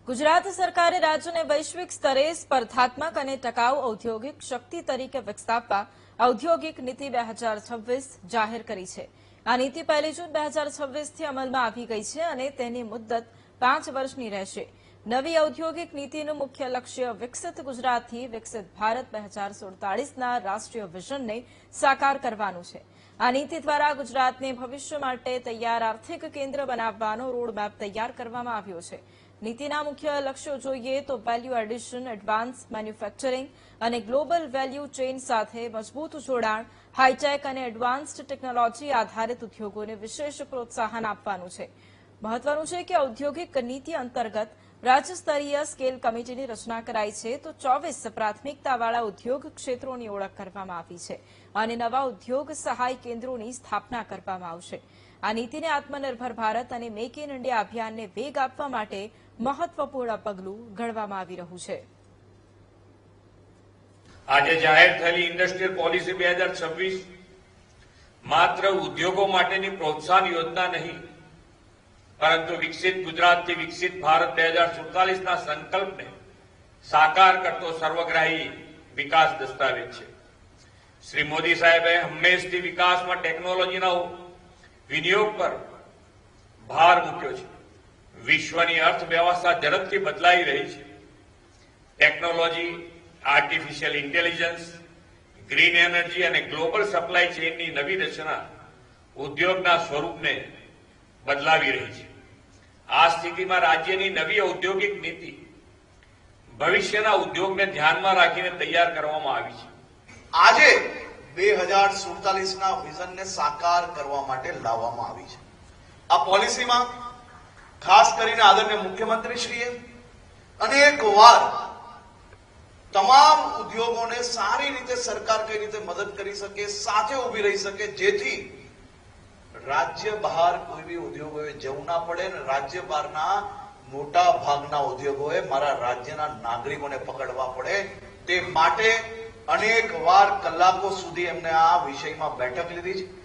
ગુજરાત સરકારે રાજ્યને વૈશ્વિક સ્તરે સ્પર્ધાત્મક અને ટકાઉ ઔદ્યોગિક શક્તિ તરીકે વિકસાવવા ઔદ્યોગિક નીતિ 2026 જાહેર કરી છે. આ નીતિ 1 જૂન 2026થી અમલમાં આવી ગઈ છે અને તેની મુદ્દત 5 વર્ષની રહેશે. નવી ઔદ્યોગિક નીતિનું મુખ્ય લક્ષ્ય વિકસિત ગુજરાતથી વિકસિત ભારત 2047ના રાષ્ટ્રીય વિઝનને સાકાર કરવાનું છે. આ નીતિ દ્વારા ગુજરાતને ભવિષ્ય માટે તૈયાર આર્થિક કેન્દ્ર બનાવવાનો રોડમેપ તૈયાર કરવામાં આવ્યો છે. નીતિના મુખ્ય લક્ષ્યો જોઈએ તો વેલ્યુ એડિશન, એડવાન્સ મેન્યુફેક્ચરિંગ અને ગ્લોબલ વેલ્યુ ચેઇન સાથે મજબૂત જોડાણ, હાઈટેક અને એડવાન્સ્ડ ટેકનોલોજી આધારિત ઉદ્યોગોને વિશેષ પ્રોત્સાહન આપવાનું છે. મહત્વનું છે કે ઔદ્યોગિક નીતિ અંતર્ગત રાજ્ય સ્તરીય સ્કેલ કમિટીની રચના કરાઈ છે તો 24 પ્રાથમિકતાવાળા ઉદ્યોગ ક્ષેત્રોની ઓળખ કરવામાં આવી છે અને નવા ઉદ્યોગ સહાય કેન્દ્રોની સ્થાપના કરવામાં આવશે. આ નીતિને આત્મનિર્ભર ભારત અને મેક ઇન ઇન્ડિયા અભિયાનને વેગ આપવા માટે મહત્વપૂર્ણ પગલું ગણવામાં આવી રહ્યું છે. આજે જાહેર થયેલી ઇન્ડસ્ટ્રીયલ પોલિસી 2026 માત્ર ઉદ્યોગો માટેની પ્રોત્સાહન યોજના નહીં, પરંતુ વિકસિત ગુજરાતથી વિકસિત ભારત 2047ના સંકલ્પને સાકાર કરતો સર્વગ્રાહી વિકાસ દસ્તાવેજ છે. શ્રી મોદી સાહેબે હંમેશથી વિકાસમાં ટેકનોલોજીના વિનિયોગ પર ભાર મૂક્યો છે. વિશ્વની અર્થવ્યવસ્થા ઝડપથી બદલાઈ રહી છે. Technology, artificial intelligence, green energy અને ગ્લોબલ સપ્લાય ચેઇનની નવી રચના ઉદ્યોગના સ્વરૂપને બદલાવી રહી છે. આ સ્થિતિમાં રાજ્યની નવી ઔદ્યોગિક નીતિ ભવિષ્યના ઉદ્યોગને ધ્યાનમાં રાખીને તૈયાર કરવામાં આવી છે. આજે 2047ના વિઝનને સાકાર કરવા માટે લાવવામાં આવી છે. આ પોલિસીમાં ખાસ કરીને આદરણીય મુખ્યમંત્રીશ્રીએ અનેકવાર તમામ ઉદ્યોગોને સારી રીતે સરકાર કઈ રીતે મદદ કરી શકે, સાથે ઉભી રહી શકે, જેથી રાજ્ય બહાર કોઈ બી ઉદ્યોગોએ જવું ના પડે અને રાજ્ય બહારના મોટા ભાગના ઉદ્યોગોએ મારા રાજ્યના નાગરિકોને પકડવા પડે. તે માટે અનેક વાર કલાકો સુધી એમને આ વિષયમાં બેઠક લીધી છે.